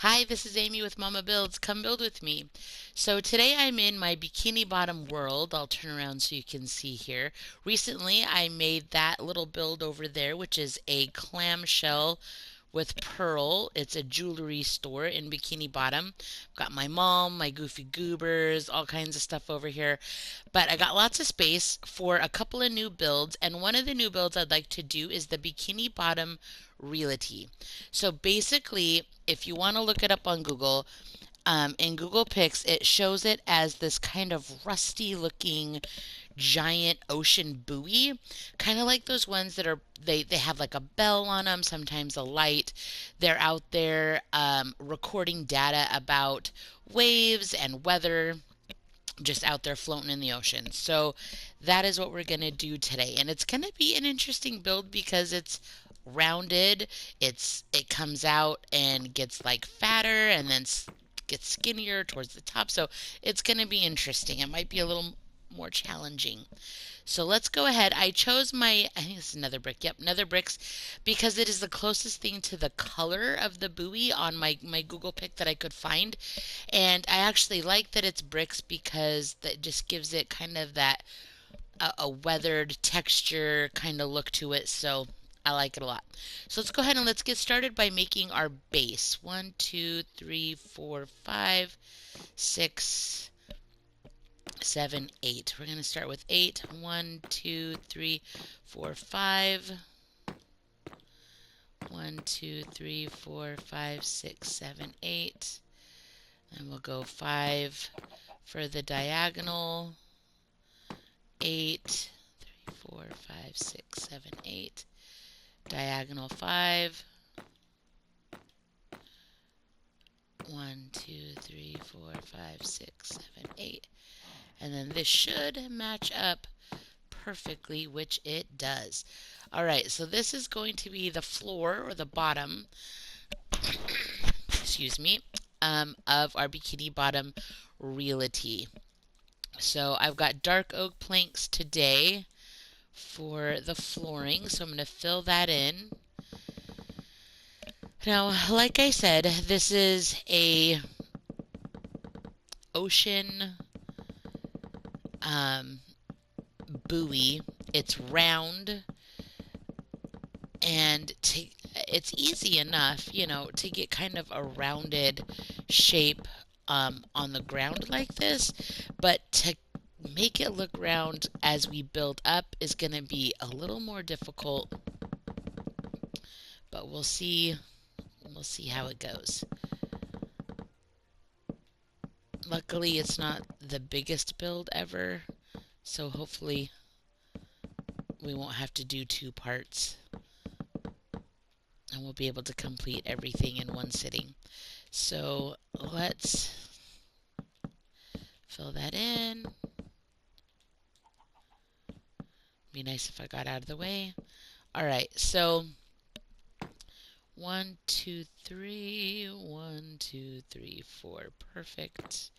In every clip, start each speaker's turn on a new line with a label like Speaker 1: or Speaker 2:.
Speaker 1: Hi, this is Amy with Momma-Builds. Come build with me. So today I'm in my Bikini Bottom world. I'll turn around so you can see here. Recently I made that little build over there, which is a clamshell with pearl. It's a jewelry store in Bikini Bottom. Got my mom, my goofy goobers, all kinds of stuff over here. But I got lots of space for a couple of new builds, and one of the new builds I'd like to do is the Bikini Bottom Realty. So basically, if you want to look it up on Google, in Google Pics, it shows it as this kind of rusty looking giant ocean buoy, kind of like those ones that are they have like a bell on them, sometimes a light. They're out there recording data about waves and weather, just out there floating in the ocean. So that is what we're going to do today. And it's going to be an interesting build because it's rounded. It comes out and gets like fatter and then gets skinnier towards the top. So it's going to be interesting. It might be a little more challenging. So let's go ahead. I chose I think this is nether brick. Yep, nether bricks, because it is the closest thing to the color of the buoy on my Google pic that I could find. And I actually like that it's bricks because that just gives it kind of that a weathered texture kind of look to it. So I like it a lot. So let's go ahead and let's get started by making our base. 1, 2, 3, 4, 5, 6, 7, 8. We're going to start with 8. 1, 2, 3, 4, 5. 1, 2, 3, 4, 5, 6, 7, 8. And we'll go 5 for the diagonal. 8, 3, 4, 5, 6, 7, 8. Diagonal 5. 1, 2, 3, 4, 5, 6, 7, 8. And then this should match up perfectly, which it does. All right, so this is going to be the floor or the bottom, excuse me, of our Bikini Bottom Realty. So I've got dark oak planks today for the flooring, so I'm going to fill that in. Now, like I said, this is a ocean um, buoy. It's round, and it's easy enough, to get kind of a rounded shape on the ground like this, but to make it look round as we build up is going to be a little more difficult, but we'll see how it goes. Luckily, it's not the biggest build ever, so hopefully we won't have to do two parts and we'll be able to complete everything in one sitting. So let's fill that in. Be nice if I got out of the way. All right, so 1, 2, 3, 1, 2, 3, 4. Perfect.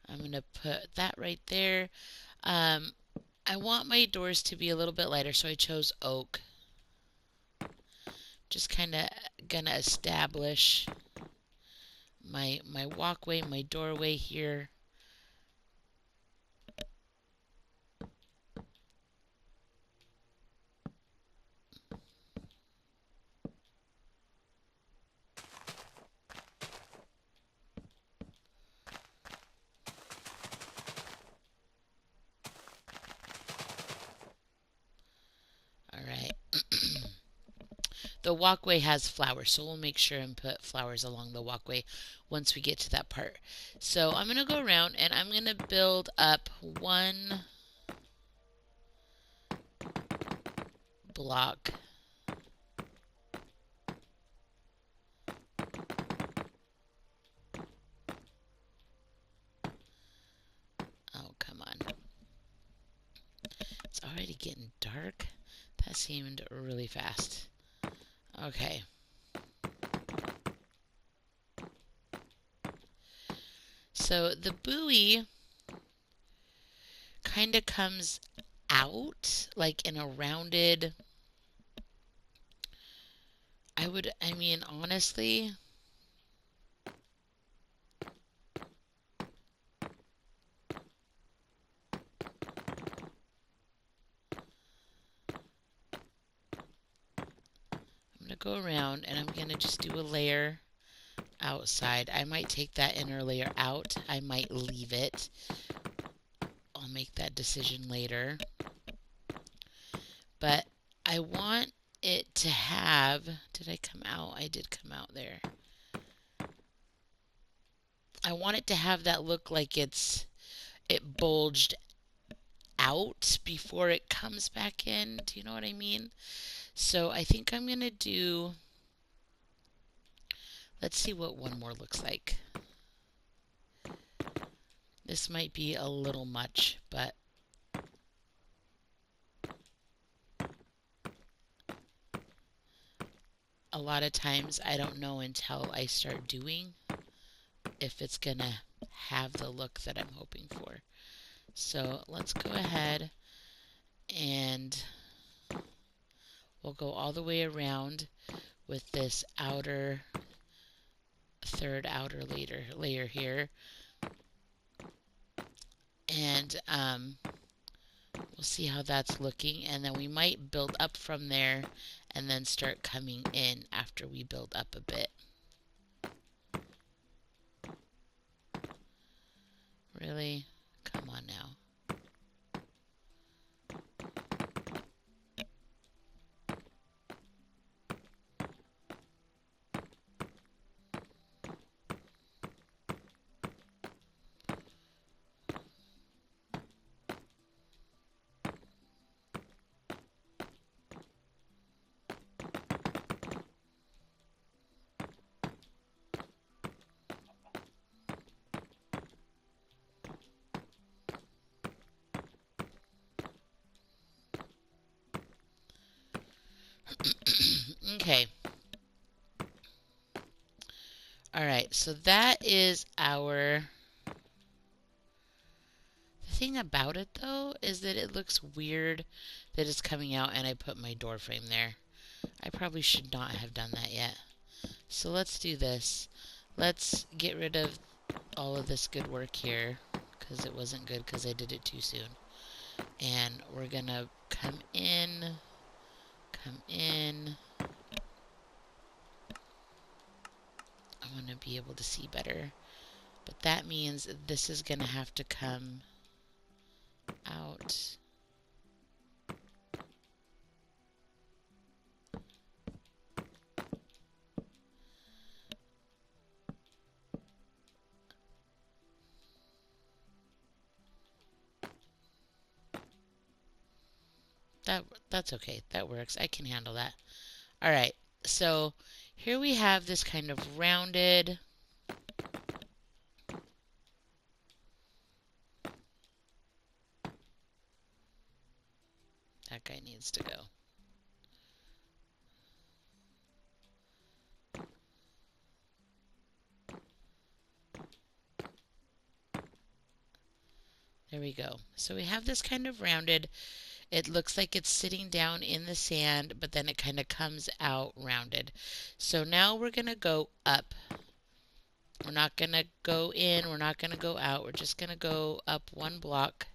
Speaker 1: I'm going to put that right there. Um, I want my doors to be a little bit lighter, so I chose oak. Just kind of going to establish my walkway, my doorway here. All right. The walkway has flowers, so we'll make sure and put flowers along the walkway once we get to that part. So I'm going to go around and I'm going to build up one block. Oh, come on. It's already getting dark. That seemed really fast. Okay. So the buoy kind of comes out like in a rounded, I mean, honestly, go around and I'm going to just do a layer outside. I might take that inner layer out. I might leave it. I'll make that decision later. But I want it to have, did I come out? I did come out there. I want it to have that look like it bulged out before it comes back in. Do you know what I mean? So I think I'm going to do, let's see what one more looks like. This might be a little much, but a lot of times I don't know until I start doing if it's going to have the look that I'm hoping for. So let's go ahead and we'll go all the way around with this third outer layer here. And we'll see how that's looking, and then we might build up from there and then start coming in after we build up a bit. Really? Come on now. Okay. Alright, so that is our... The thing about it, though, is that it looks weird that it's coming out and I put my door frame there. I probably should not have done that yet. So let's do this. Let's get rid of all of this good work here, because it wasn't good because I did it too soon. And we're going to come in. I want to be able to see better. But that means this is going to have to come out. That's okay. That works. I can handle that. Alright, so here we have this kind of rounded... That guy needs to go. There we go. So we have this kind of rounded. It looks like it's sitting down in the sand, but then it kind of comes out rounded. So now we're going to go up. We're not going to go in. We're not going to go out. We're just going to go up one block.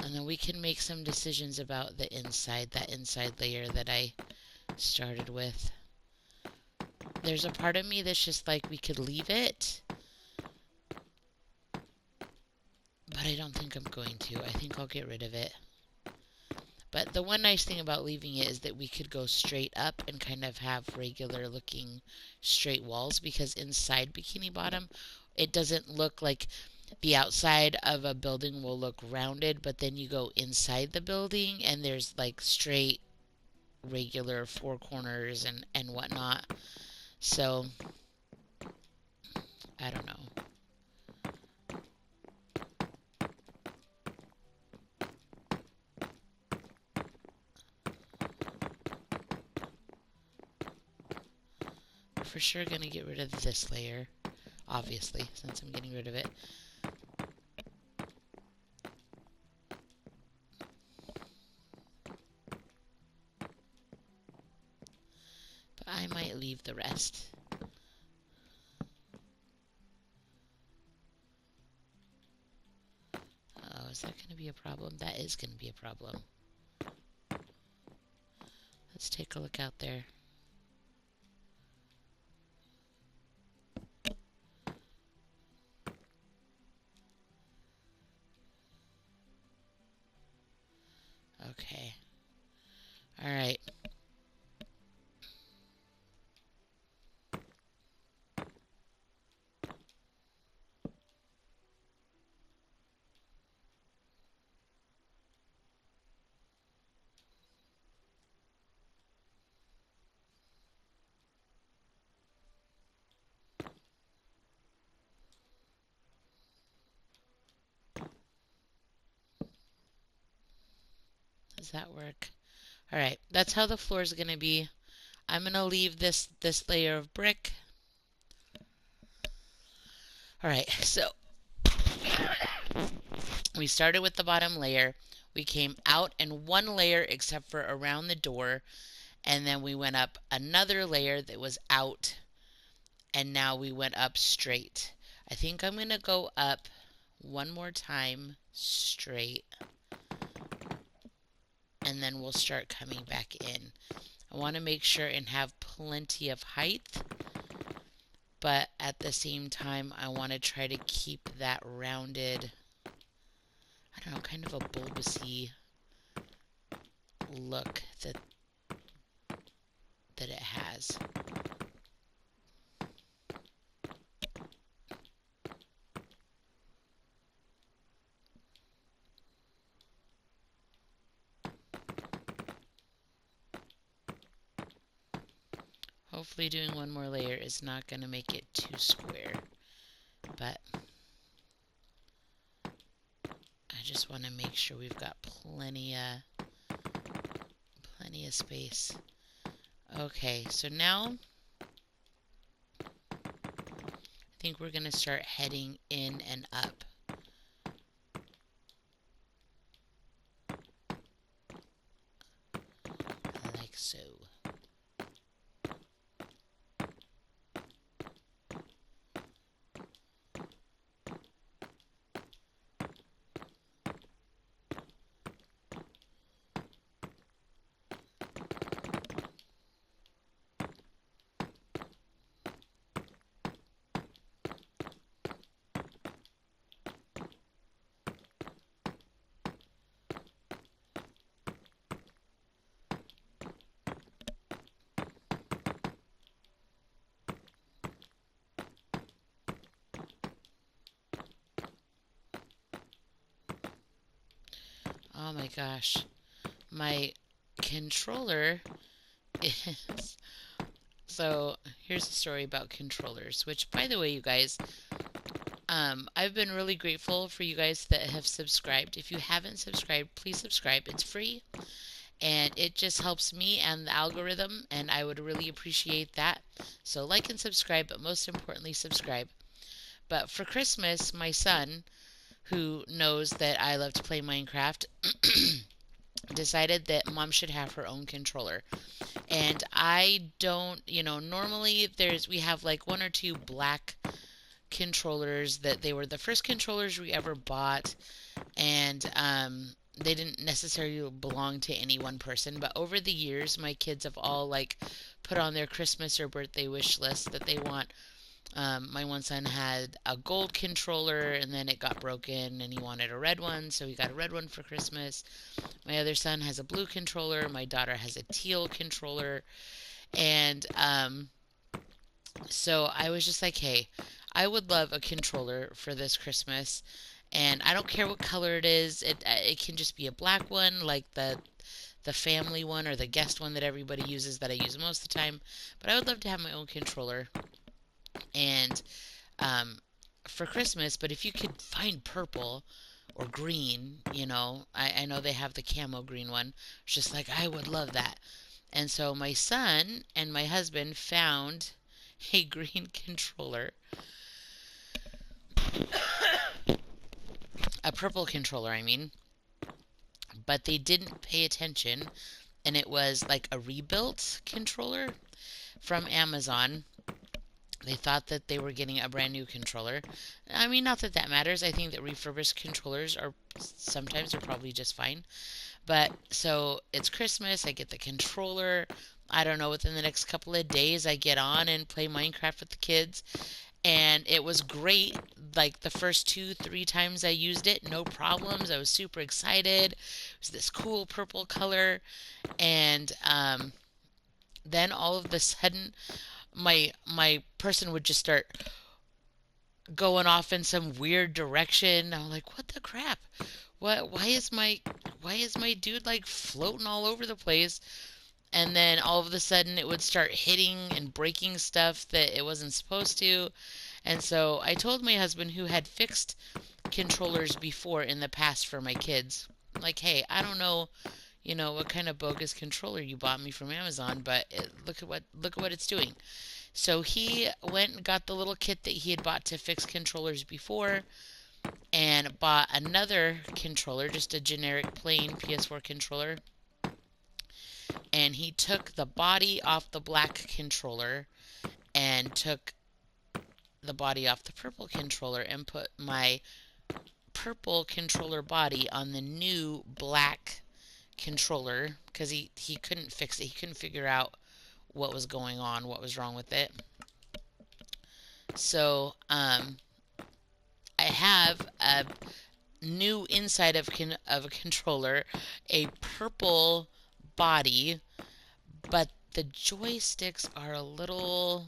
Speaker 1: And then we can make some decisions about the inside, that inside layer that I started with. There's a part of me that's just like, we could leave it. But I don't think I'm going to. I think I'll get rid of it. But the one nice thing about leaving it is that we could go straight up and kind of have regular looking straight walls, because inside Bikini Bottom, it doesn't look like the outside of a building will look rounded, but then you go inside the building and there's like straight, regular four corners and whatnot. So, I don't know. For sure going to get rid of this layer, obviously, since I'm getting rid of it. But I might leave the rest. Oh, is that going to be a problem? That is going to be a problem. Let's take a look out there. Okay. All right. Does that work? All right. That's how the floor is going to be. I'm going to leave this layer of brick. All right. So we started with the bottom layer. We came out in one layer except for around the door, and then we went up another layer that was out, and now we went up straight. I think I'm going to go up one more time straight, and then we'll start coming back in. I want to make sure and have plenty of height, but at the same time I want to try to keep that rounded, I don't know, kind of a bulbousy look that it has. Hopefully doing one more layer is not going to make it too square, but I just want to make sure we've got plenty of space. Okay, so now I think we're going to start heading in and up. Like so. Oh my gosh, my controller is... So here's a story about controllers, which, by the way, you guys, I've been really grateful for you guys that have subscribed. If you haven't subscribed, please subscribe. It's free, and it just helps me and the algorithm, and I would really appreciate that. So like and subscribe, but most importantly, subscribe. But for Christmas, my son, who knows that I love to play Minecraft, decided that mom should have her own controller. And I don't, normally we have like one or two black controllers that they were the first controllers we ever bought, and they didn't necessarily belong to any one person. But over the years, my kids have all like put on their Christmas or birthday wish list that they want. My one son had a gold controller, and then it got broken and he wanted a red one, so he got a red one for Christmas. My other son has a blue controller. My daughter has a teal controller. And so I was just like, hey, I would love a controller for this Christmas. And I don't care what color it is. It can just be a black one, like the family one or the guest one that everybody uses that I use most of the time. But I would love to have my own controller. And for Christmas, but if you could find purple or green, I know they have the camo green one. It's just like, I would love that. And so my son and my husband found a green controller, a purple controller, I mean, but they didn't pay attention, and it was like a rebuilt controller from Amazon. They thought that they were getting a brand new controller. I mean, not that that matters. I think that refurbished controllers are sometimes they're probably just fine. But so it's Christmas, I get the controller. I don't know, within the next couple of days, I get on and play Minecraft with the kids. And it was great like the first 2, 3 times I used it, no problems. I was super excited. It was this cool purple color, and then all of a sudden, my person would just start going off in some weird direction. I'm like, what the crap? What? Why is my dude like floating all over the place? And then all of a sudden, it would start hitting and breaking stuff that it wasn't supposed to. And so I told my husband, who had fixed controllers before in the past for my kids, like, hey, I don't know, what kind of bogus controller you bought me from Amazon, but look at what it's doing. So he went and got the little kit that he had bought to fix controllers before, and bought another controller, just a generic plain PS4 controller. And he took the body off the black controller and took the body off the purple controller and put my purple controller body on the new black controller, because he couldn't fix it. He couldn't figure out what was going on, what was wrong with it. So I have a new inside of a controller, a purple body, but the joysticks are a little,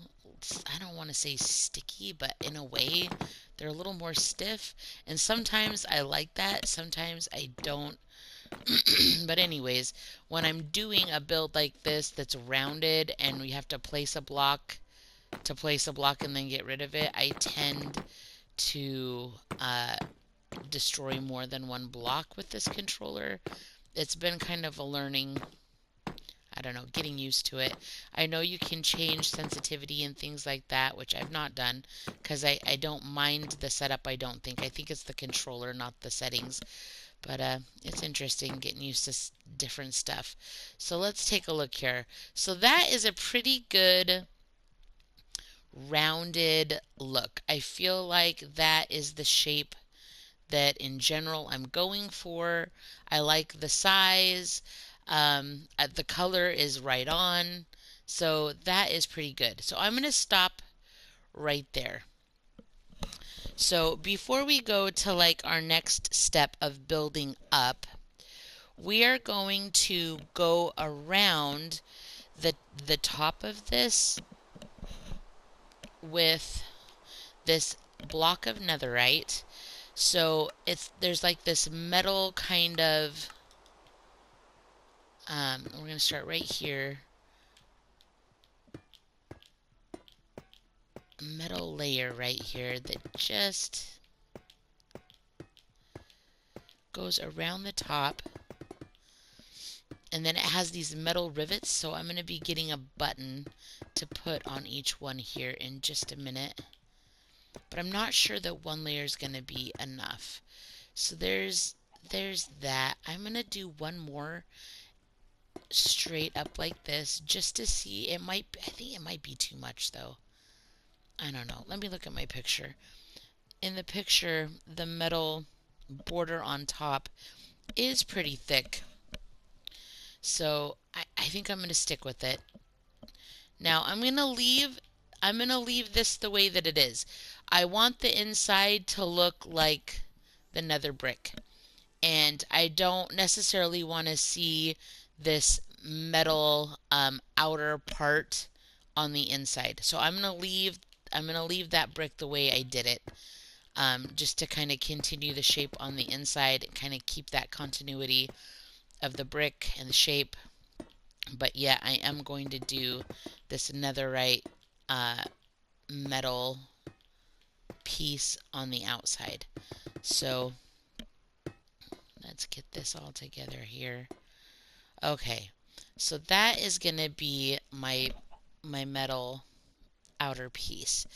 Speaker 1: I don't want to say sticky, but in a way they're a little more stiff, and sometimes I like that, sometimes I don't. But anyways, when I'm doing a build like this that's rounded and we have to place a block and then get rid of it, I tend to destroy more than one block with this controller. It's been kind of a learning, I don't know, getting used to it. I know you can change sensitivity and things like that, which I've not done because I don't mind the setup, I don't think. I think it's the controller, not the settings. But it's interesting getting used to different stuff. So let's take a look here. So that is a pretty good rounded look. I feel like that is the shape that in general I'm going for. I like the size. The color is right on. So that is pretty good. So I'm going to stop right there. So before we go to like our next step of building up, we are going to go around the the top of this with this block of netherite. So there's like this metal kind of we're going to start right here. Metal layer right here that just goes around the top, and then it has these metal rivets, so I'm going to be getting a button to put on each one here in just a minute, but I'm not sure that one layer is going to be enough. So there's that. I'm going to do one more straight up like this just to see. I think it might be too much though. I don't know. Let me look at my picture. In the picture, the metal border on top is pretty thick. So I think I'm going to stick with it. Now I'm going to leave this the way that it is. I want the inside to look like the nether brick. And I don't necessarily want to see this metal outer part on the inside. So I'm going to leave that brick the way I did it. Just to kind of continue the shape on the inside and kind of keep that continuity of the brick and the shape. But yeah, I am going to do this netherite metal piece on the outside. So let's get this all together here. Okay, so that is going to be my metal outer piece.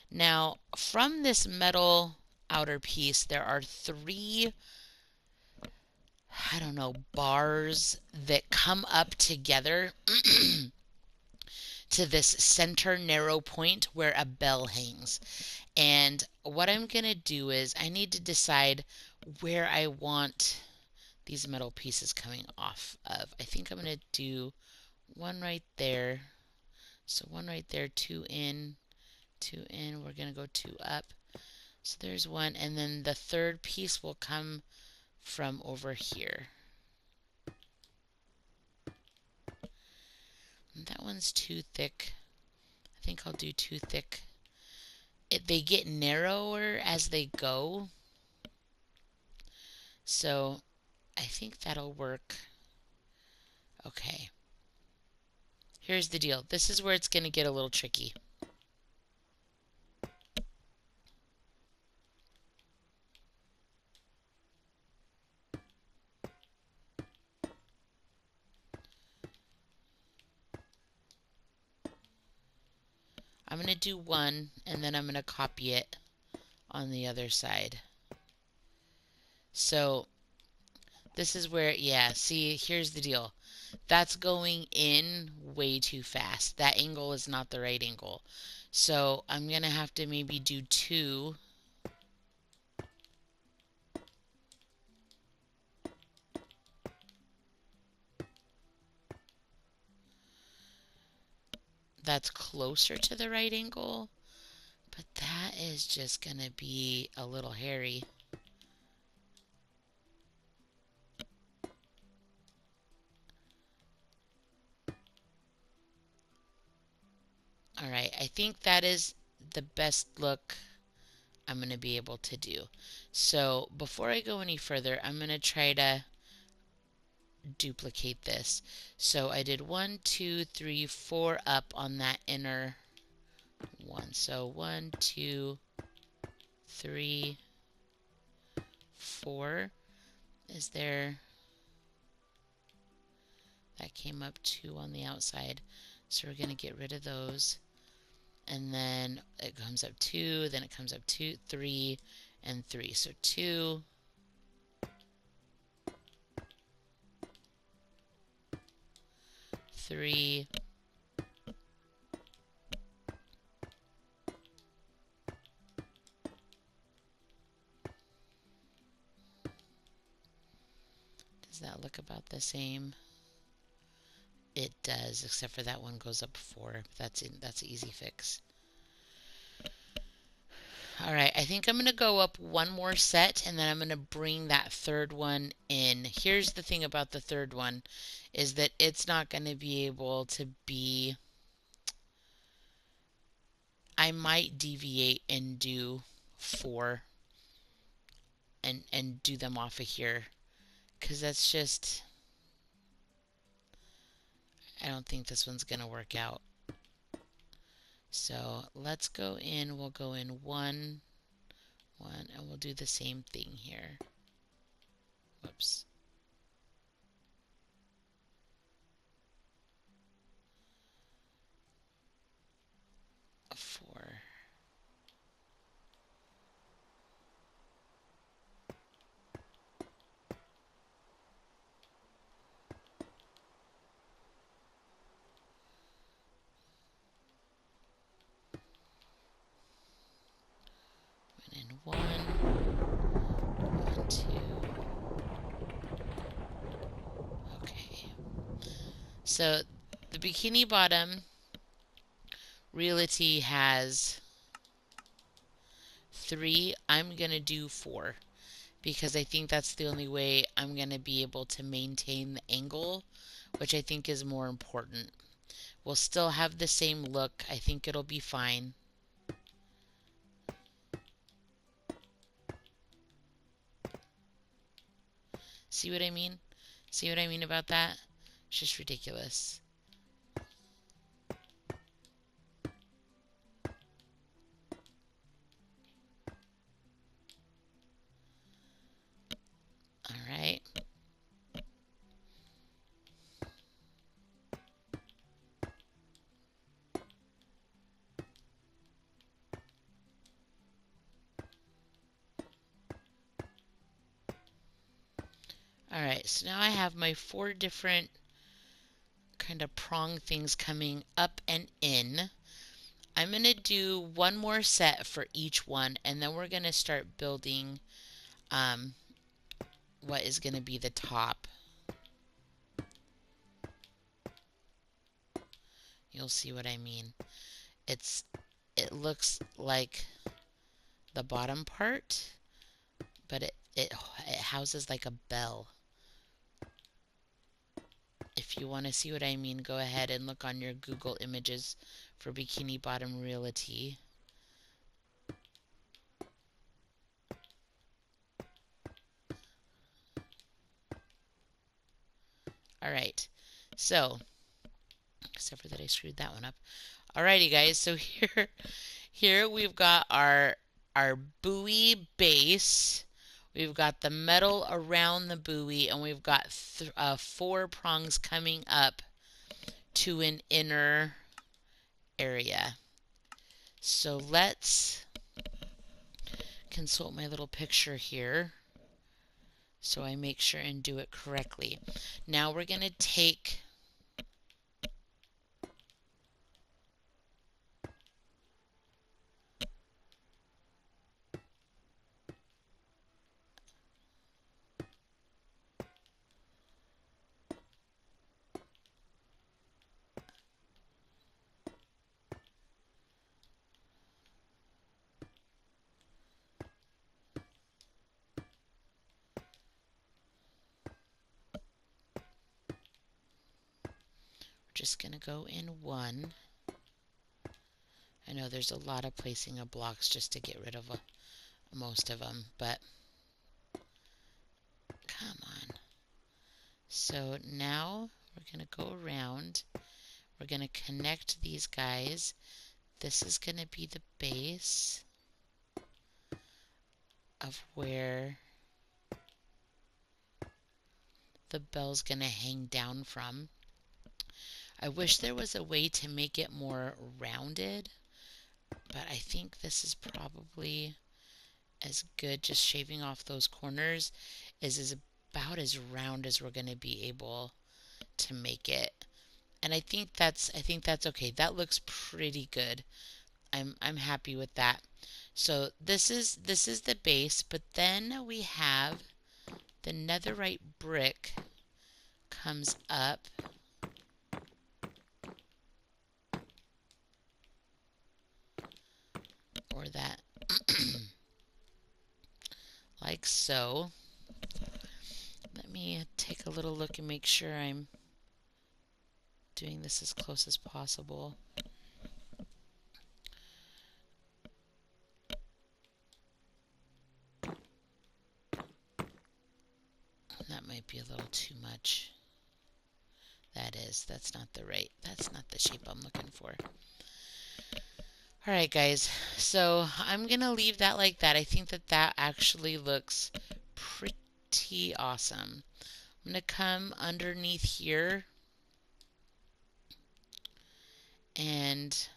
Speaker 1: Now, from this metal outer piece, there are 3, I don't know, bars that come up together to this center narrow point where a bell hangs. And what I'm going to do is I need to decide where I want these metal pieces coming off of. I think I'm going to do one right there. So one right there, 2 in, 2 in. We're going to go 2 up. So there's one, and then the third piece will come from over here. And that one's too thick. I think I'll do too thick. They get narrower as they go, so I think that'll work. Okay. Here's the deal. This is where it's going to get a little tricky. I'm going to do one, and then I'm going to copy it on the other side. So this is where, yeah, see, here's the deal. That's going in way too fast. That angle is not the right angle. So I'm going to have to maybe do two. That's closer to the right angle. But that is just going to be a little hairy. Alright, I think that is the best look I'm going to be able to do. So before I go any further, I'm going to try to duplicate this. So I did 1, 2, 3, 4 up on that inner one. So 1, 2, 3, 4. Is there... That came up 2 on the outside. So we're going to get rid of those. And then it comes up 2, then it comes up 2, 3, and 3. So 2, 3, does that look about the same? It does, except for that one goes up 4. That's an easy fix. Alright, I think I'm going to go up one more set, and then I'm going to bring that third one in. Here's the thing about the third one, is that it's not going to be able to be... I might deviate and do 4 and do them off of here, because that's just... I don't think this one's going to work out. So let's go in, we'll go in 1, 1, and we'll do the same thing here. Whoops. A 4. Went in 1, 1, 2. Okay. So the Bikini Bottom Realty has 3. I'm going to do 4 because I think that's the only way I'm going to be able to maintain the angle, which I think is more important. We'll still have the same look. I think it'll be fine. See what I mean? See what I mean about that? It's just ridiculous. Alright. Alright, so now I have my 4 different kind of prong things coming up and in. I'm going to do one more set for each one, and then we're going to start building what is going to be the top. You'll see what I mean. It looks like the bottom part, but it houses like a bell. If you want to see what I mean, go ahead and look on your Google images for Bikini Bottom Realty. Alright, so, except for that I screwed that one up. Alrighty guys, so here we've got our buoy base. We've got the metal around the buoy, and we've got 4 prongs coming up to an inner area. So let's consult my little picture here so I make sure and do it correctly. Now we're going to take just going to go in 1. I know there's a lot of placing of blocks just to get rid of most of them, but come on. So now we're going to go around. We're going to connect these guys. This is going to be the base of where the bell's going to hang down from. I wish there was a way to make it more rounded, but I think this is probably as good. Just shaving off those corners is about as round as we're going to be able to make it. And I think that's okay. That looks pretty good. I'm happy with that. So this is the base, but then we have the netherite brick comes up or that like so. Let me take a little look and make sure I'm doing this as close as possible. That might be a little too much. That's not the shape I'm looking for. Alright guys, so I'm gonna leave that like that. I think that actually looks pretty awesome. I'm gonna come underneath here and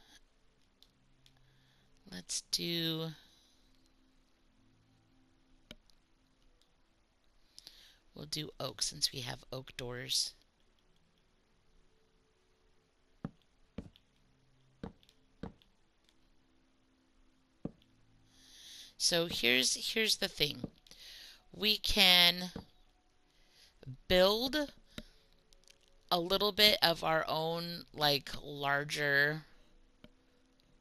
Speaker 1: we'll do oak since we have oak doors. So here's the thing. We can build a little bit of our own like larger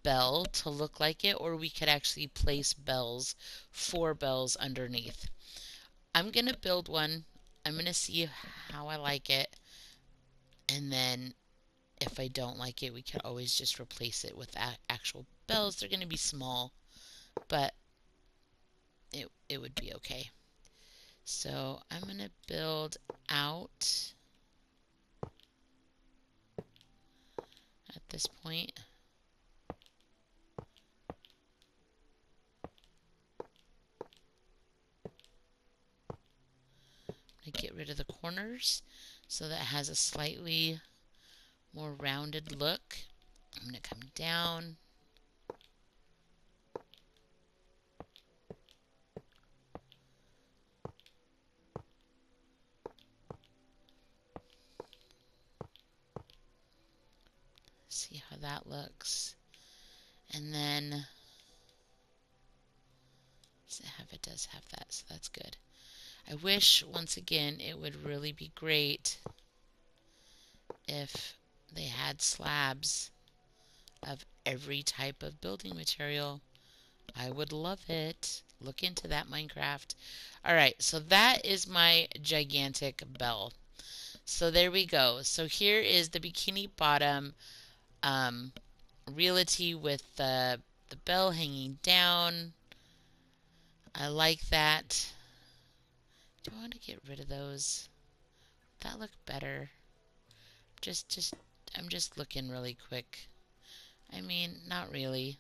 Speaker 1: bell to look like it, or we could actually place bells, 4 bells underneath. I'm gonna build one. I'm gonna see how I like it, and then if I don't like it, we can always just replace it with actual bells. They're gonna be small, but it would be okay. So I'm gonna build out at this point. I get rid of the corners so that it has a slightly more rounded look. I'm going to come down. See how that looks. And then it does have that, so that's good. I wish, once again, it would really be great if they had slabs of every type of building material. I would love it. Look into that, Minecraft. All right, so that is my gigantic bell. So there we go. So here is the Bikini Bottom um, realty with the bell hanging down. I like that. Do I want to get rid of those? Would that look better? Just, I'm just looking really quick. I mean, not really.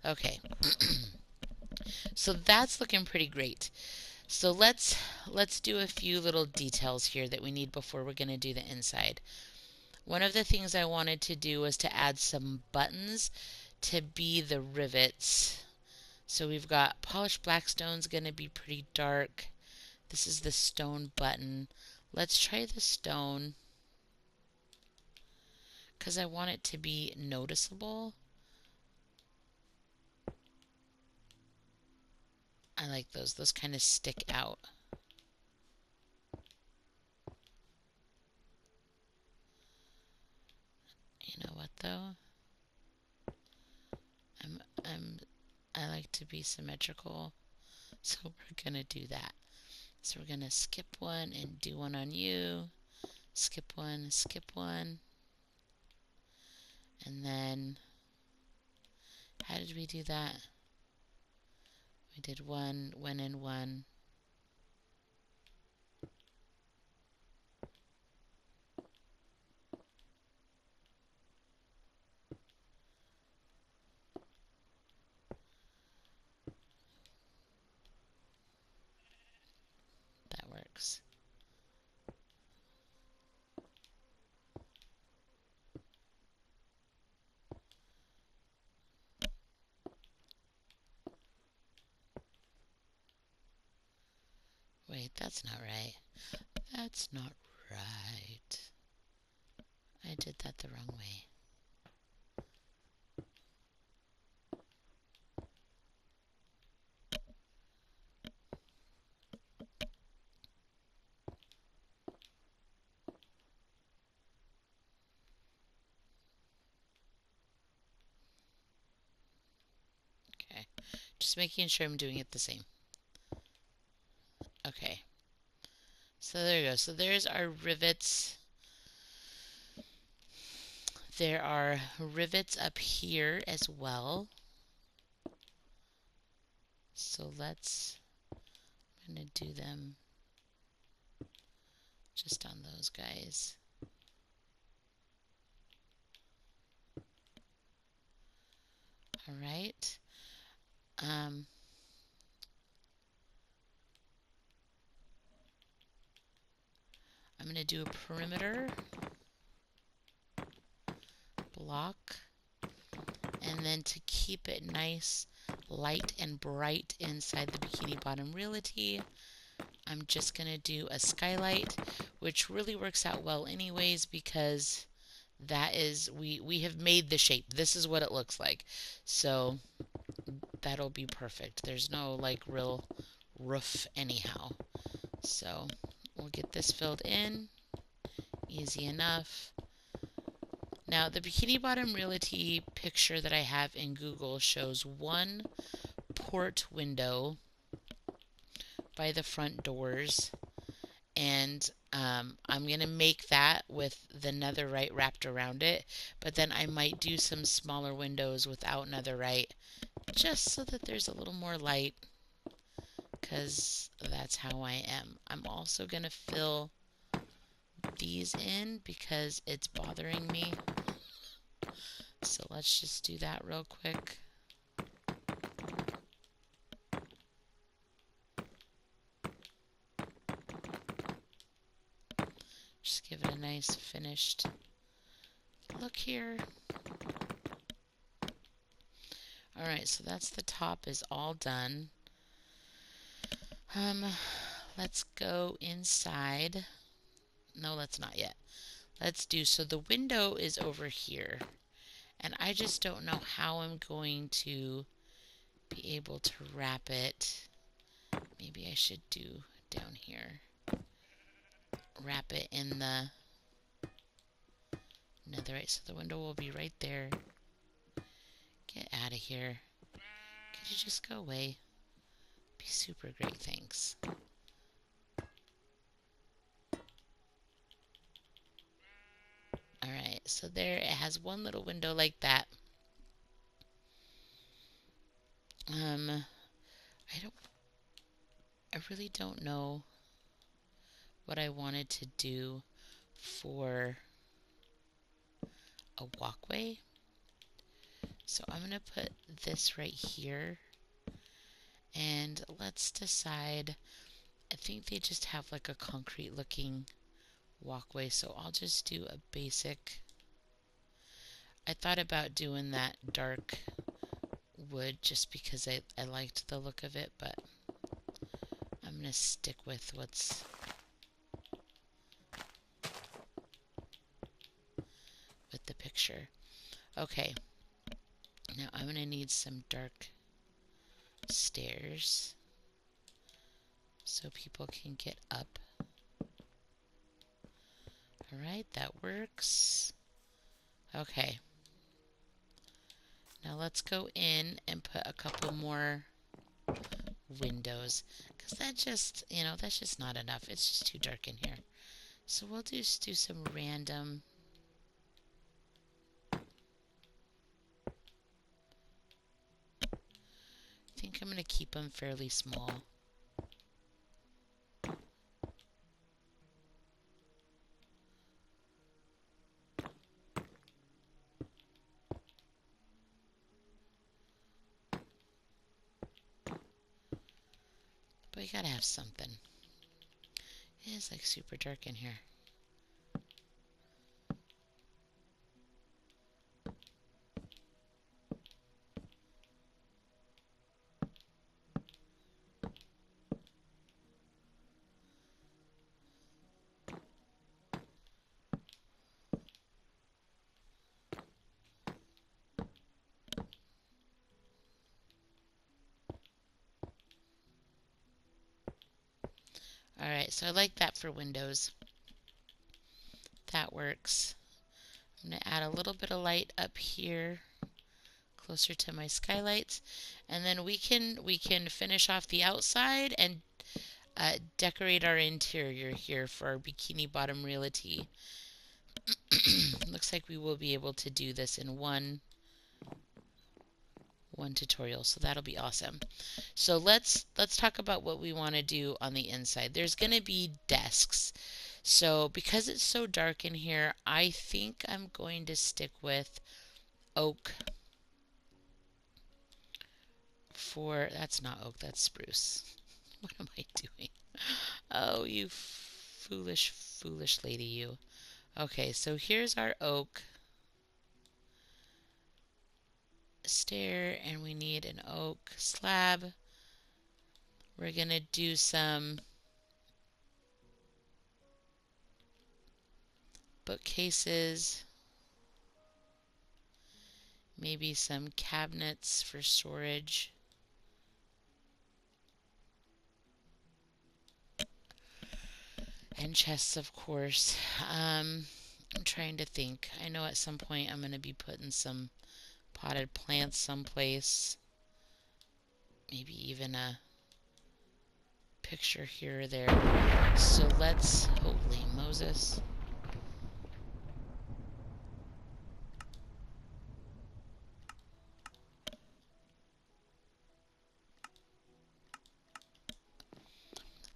Speaker 1: Okay. So that's looking pretty great. So let's do a few little details here that we need before we're going to do the inside. One of the things I wanted to do was to add some buttons to be the rivets. So we've got polished black stone's going to be pretty dark. This is the stone button. Let's try the stone because I want it to be noticeable. I like those. Those kind of stick out. You know what though? I like to be symmetrical, so we're gonna do that. So we're gonna skip one and do one on you. Skip one, and then how did we do that? We did one and one. That works. Wait, that's not right. That's not right. I did that the wrong way. Okay, just making sure I'm doing it the same. Okay, so there you go. So there's our rivets. There are rivets up here as well. So I'm going to do them just on those guys. All right. I'm going to do a perimeter block, and then to keep it nice, light and bright inside the Bikini Bottom Realty, I'm just going to do a skylight, which really works out well anyways because that is, we have made the shape. This is what it looks like. So that'll be perfect. There's no like real roof anyhow. So we'll get this filled in. Easy enough. Now the Bikini Bottom Realty picture that I have in Google shows one port window by the front doors, and I'm going to make that with the netherite wrapped around it, but then I might do some smaller windows without netherite just so that there's a little more light, because that's how I am. I'm also going to fill these in because it's bothering me. So let's just do that real quick. Just give it a nice finished look here. Alright, so that's the top is all done. Let's go inside. No, let's not yet. Let's do, so the window is over here. And I just don't know how I'm going to be able to wrap it. Maybe I should do down here. wrap it in the netherite so the window will be right there. Get out of here. Could you just go away? Be super great, thanks. Alright, so there it has one little window like that. I really don't know what I wanted to do for a walkway. So I'm going to put this right here. And let's decide. I think they just have like a concrete looking walkway. So I'll just do a basic. I thought about doing that dark wood just because I liked the look of it. But I'm going to stick with what's with the picture. Okay. Now I'm going to need some dark stairs so people can get up. Alright, that works. Okay. Now let's go in and put a couple more windows. Because that just, that's just not enough. It's just too dark in here. So we'll just do some random. I think I'm going to keep them fairly small. But we gotta have something. It is like super dark in here. Alright, so I like that for windows. That works. I'm going to add a little bit of light up here, closer to my skylights, and then we can finish off the outside and decorate our interior here for our Bikini Bottom Realty. Looks like we will be able to do this in one tutorial, so that'll be awesome. So let's talk about what we want to do on the inside. There's going to be desks. So because it's so dark in here, I think I'm going to stick with oak for, that's not oak, that's spruce. What am I doing? Oh, you foolish, foolish lady, you. Okay, so here's our oak stair, and we need an oak slab. We're going to do some bookcases, maybe some cabinets for storage. And chests, of course. I'm trying to think. I know at some point I'm going to be putting some potted plants someplace. Maybe even a picture here or there. So let's, holy Moses.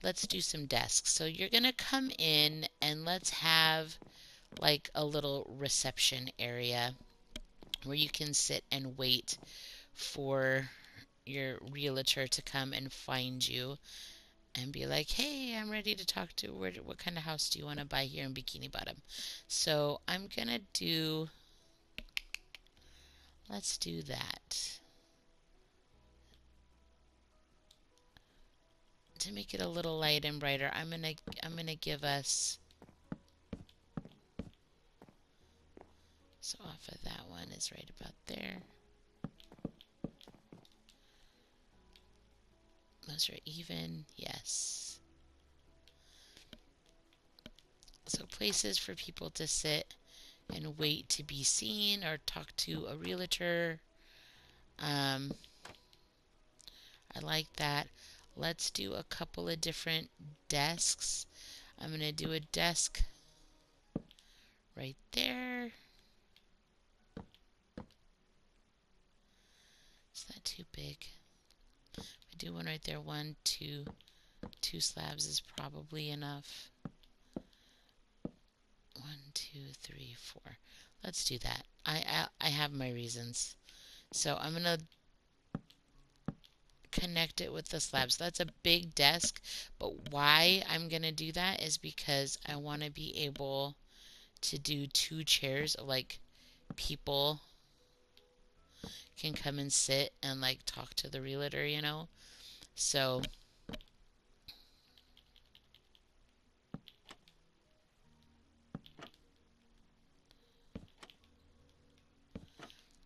Speaker 1: Let's do some desks. So you're going to come in and let's have like a little reception area where you can sit and wait for your realtor to come and find you and be like, hey, I'm ready to talk to what kind of house do you want to buy here in Bikini Bottom? So I'm gonna do, let's do that. To make it a little light and brighter, I'm gonna give us, so off of that one is right about there. Those are even, yes. So places for people to sit and wait to be seen or talk to a realtor. Um, I like that. Let's do a couple of different desks. I'm going to do a desk right there. Is that too big? I do one right there. One, two slabs is probably enough. 1, 2, 3, 4. Let's do that. I have my reasons. So I'm going to connect it with the slabs. So that's a big desk, but why I'm going to do that is because I want to be able to do 2 chairs, like people can come and sit and like talk to the realtor, you know? So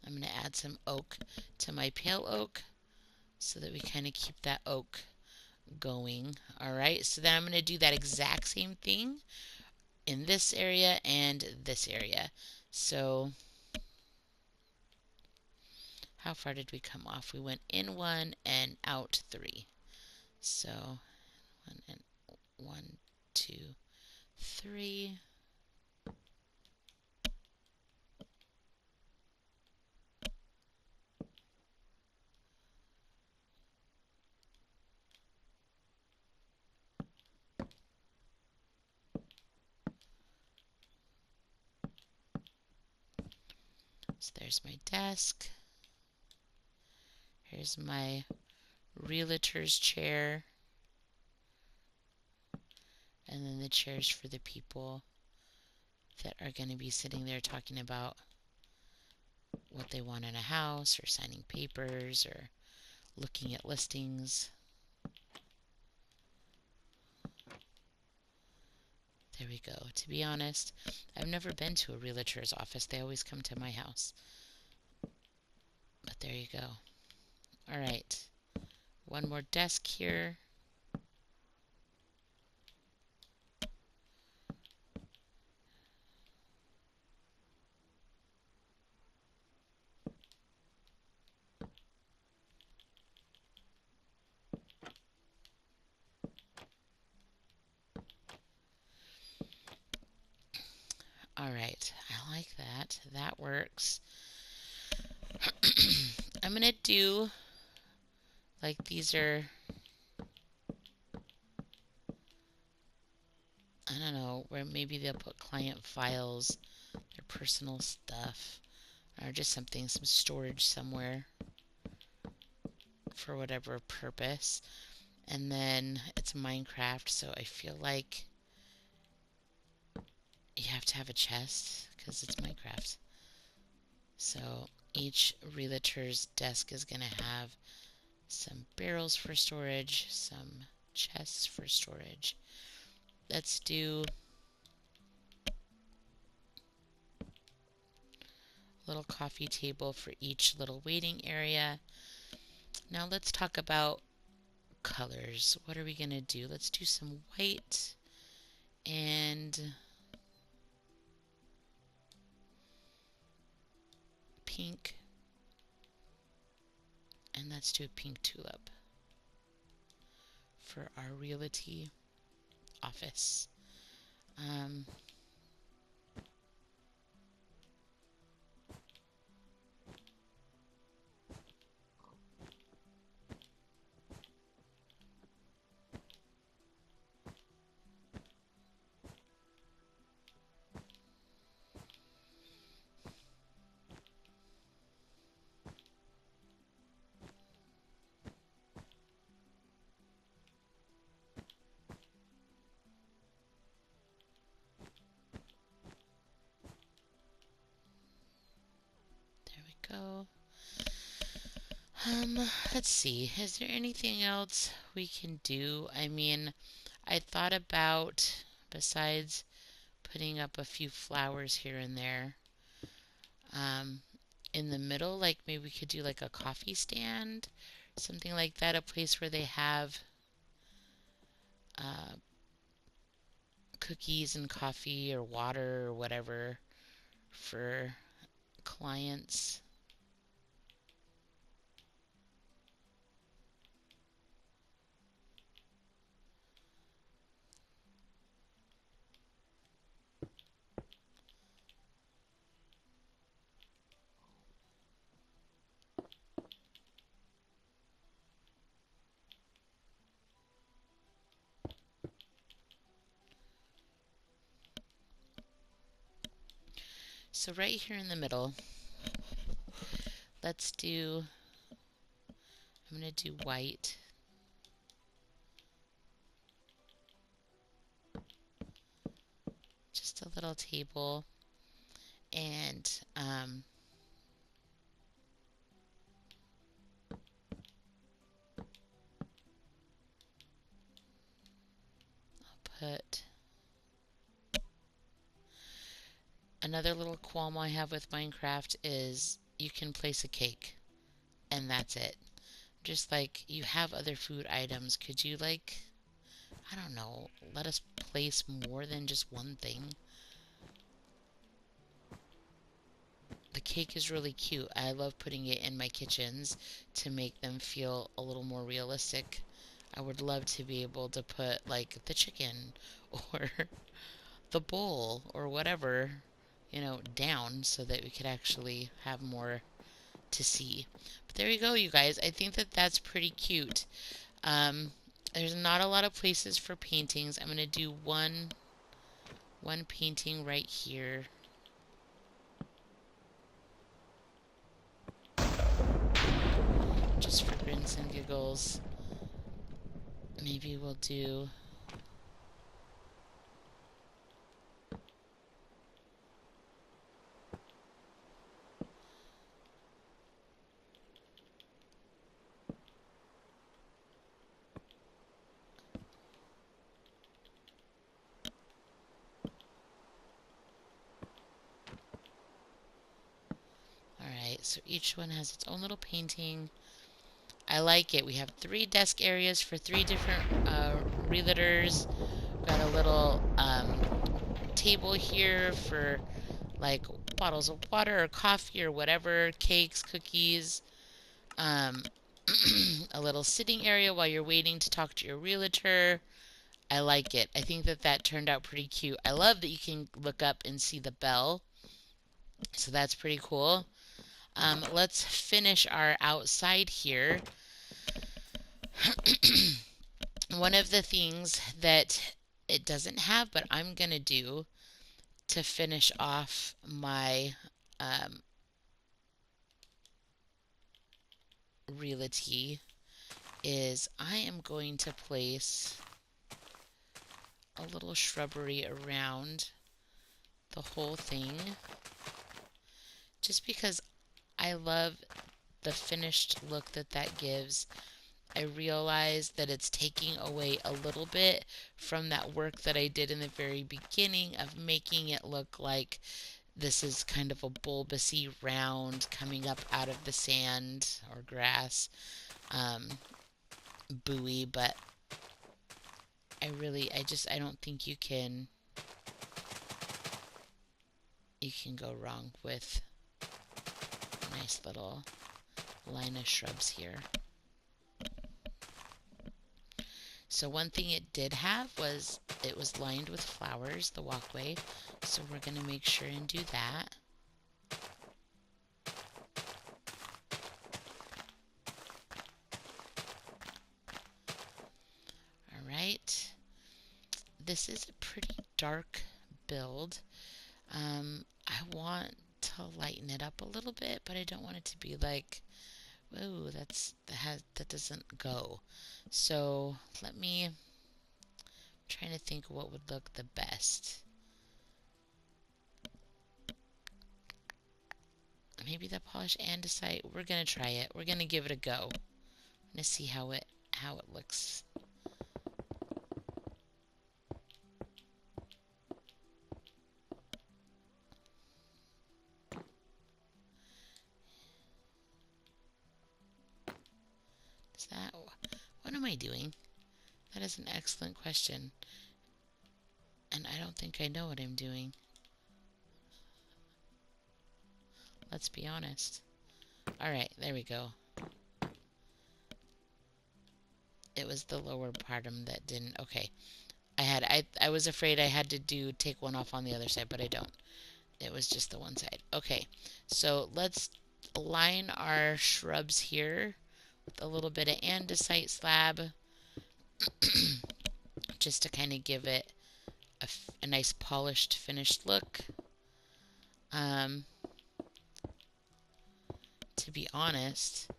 Speaker 1: I'm going to add some oak to my pale oak so that we kind of keep that oak going. Alright, so then I'm going to do that exact same thing in this area and this area. So how far did we come off? We went in 1 and out 3. So 1 and 1, 2, 3. So there's my desk. Here's my realtor's chair. And then the chairs for the people that are going to be sitting there talking about what they want in a house or signing papers or looking at listings. There we go. To be honest, I've never been to a realtor's office. They always come to my house. But there you go. All right. One more desk here. All right. I like that. That works. I'm going to do like these are, I don't know, where maybe they'll put client files, their personal stuff, or just something, some storage somewhere for whatever purpose. And then it's Minecraft, so I feel like you have to have a chest because it's Minecraft. So each realtor's desk is going to have some barrels for storage, some chests for storage. Let's do a little coffee table for each little waiting area. Now let's talk about colors. What are we going to do? Let's do some white and pink. And let's do a pink tulip for our realty office. There we go. Let's see. Is there anything else we can do? I mean, I thought about, besides putting up a few flowers here and there, um, in the middle, like maybe we could do like a coffee stand, something like that, a place where they have cookies and coffee or water or whatever for clients. So right here in the middle, let's do, I'm going to do white. Just a little table. And I'll put another little qualm I have with Minecraft is you can place a cake and that's it. Just like you have other food items, could you like, I don't know, let us place more than just one thing? The cake is really cute. I love putting it in my kitchens to make them feel a little more realistic. I would love to be able to put like the chicken or the bowl or whatever, down so that we could actually have more to see. But there you go, you guys. I think that that's pretty cute. Um, there's not a lot of places for paintings. I'm gonna do one painting right here. Just for grins and giggles. Maybe we'll do Alright, so each one has its own little painting. I like it. We have 3 desk areas for 3 different realtors. Got a little table here for like bottles of water or coffee or whatever, cakes, cookies. A little sitting area while you're waiting to talk to your realtor. I like it. I think that that turned out pretty cute. I love that you can look up and see the bell. So that's pretty cool. Let's finish our outside here. One of the things that it doesn't have, but I'm going to do to finish off my realty is I am going to place a little shrubbery around the whole thing just because I love the finished look that that gives. I realize that it's taking away a little bit from that work that I did in the very beginning of making it look like this is kind of a bulbousy round coming up out of the sand or grass buoy, but I don't think you can go wrong with a nice little line of shrubs here. So one thing it did have was it was lined with flowers, the walkway. So we're going to make sure and do that. All right. This is a pretty dark build. I want to lighten it up a little bit, but I don't want it to be like, whoa, that doesn't go. So let me trying to think what would look the best. Maybe the polish andesite. We're gonna try it. We're gonna give it a go. I'm gonna see how it looks. Is that what am I doing? That is an excellent question. And I don't think I know what I'm doing. Let's be honest. Alright, there we go. It was the lower partum that didn't. Okay. I was afraid I had to take one off on the other side, but I don't. It was just the one side. Okay. So let's line our shrubs here with a little bit of andesite slab just to kind of give it a nice polished finished look. To be honest,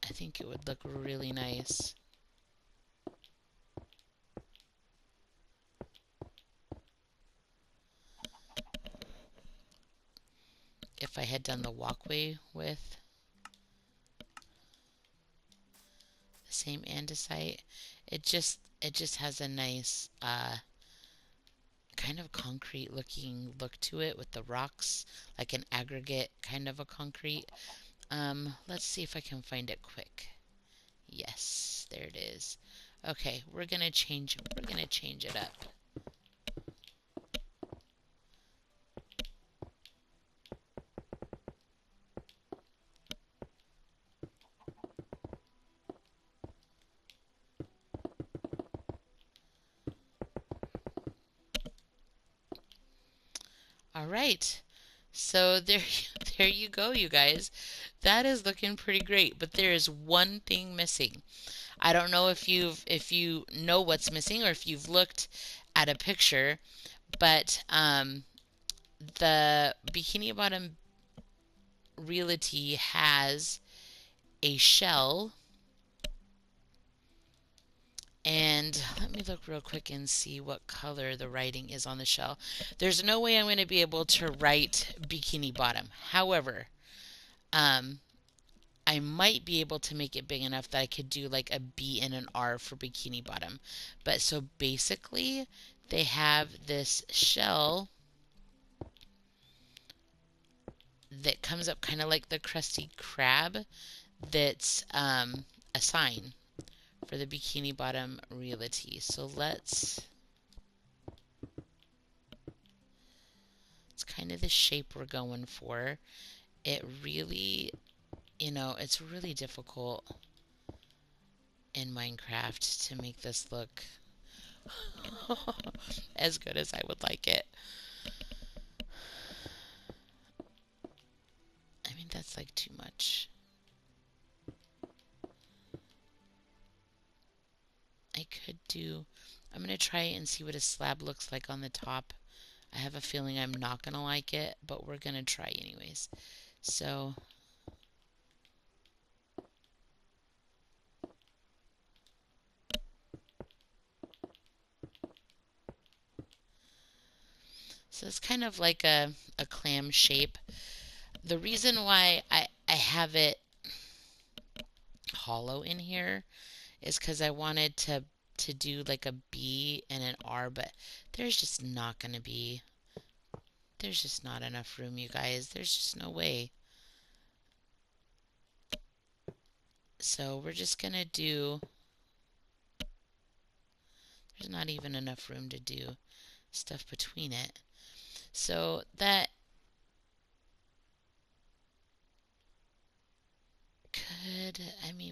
Speaker 1: I think it would look really nice. If I had done the walkway with the same andesite, it just has a nice kind of concrete looking look to it with the rocks, like an aggregate kind of a concrete. Let's see if I can find it quick. Yes, there it is. Okay, we're gonna change it up. All right. So there you go, you guys. That is looking pretty great, but there is one thing missing. I don't know if you know what's missing or if you've looked at a picture, but the Bikini Bottom Realty has a shell, and let me look real quick and see what color the writing is on the shell. There's no way I'm going to be able to write Bikini Bottom. However, I might be able to make it big enough that I could do like a B and an R for Bikini Bottom. But so basically, they have this shell that comes up kind of like the Krusty Krab that's a sign for the Bikini Bottom Realty. So it's kind of the shape we're going for. It really, it's really difficult in Minecraft to make this look as good as I would like it. I mean, that's like too much. I'm going to try and see what a slab looks like on the top. I have a feeling I'm not going to like it, but we're going to try anyways. So it's kind of like a clam shape. The reason why I have it hollow in here is because I wanted to do like a B and an R, but there's just not enough room, you guys. There's just no way. So we're just gonna do, there's not even enough room to do stuff between it. So that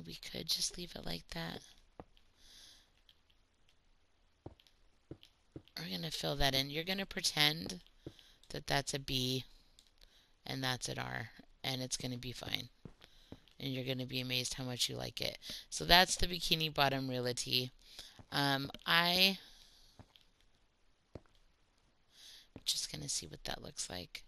Speaker 1: we could just leave it like that. We're gonna fill that in. You're gonna pretend that that's a B and that's an R, and it's gonna be fine. And you're gonna be amazed how much you like it. So that's the Bikini Bottom Realty. I'm just gonna see what that looks like.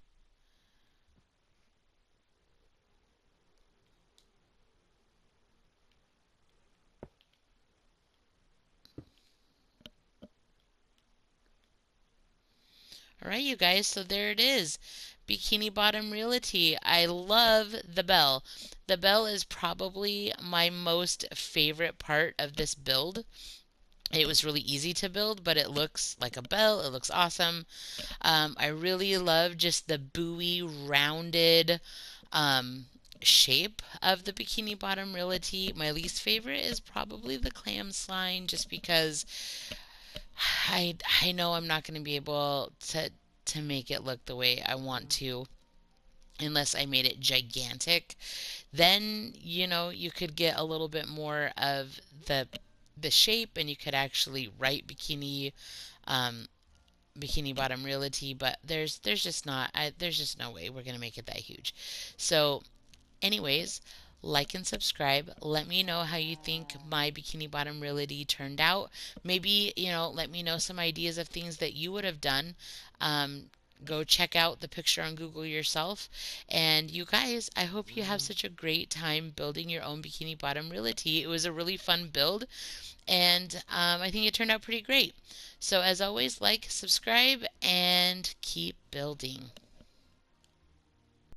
Speaker 1: All right, you guys, so there it is. Bikini Bottom Realty. I love the bell. The bell is probably my most favorite part of this build. It was really easy to build, but it looks like a bell. It looks awesome. I really love just the buoy rounded shape of the Bikini Bottom Realty. My least favorite is probably the clam slime, just because I know I'm not going to be able to make it look the way I want to unless I made it gigantic. Then, you could get a little bit more of the shape and you could actually write um Bikini Bottom Realty, but there's just not there's just no way we're going to make it that huge. So, anyways, like and subscribe. Let me know how you think my Bikini Bottom Realty turned out. Maybe, let me know some ideas of things that you would have done. Um, Go check out the picture on Google yourself. And you guys, I hope you have such a great time building your own Bikini Bottom Realty. It was a really fun build, and I think it turned out pretty great. So, as always, like, subscribe, and keep building.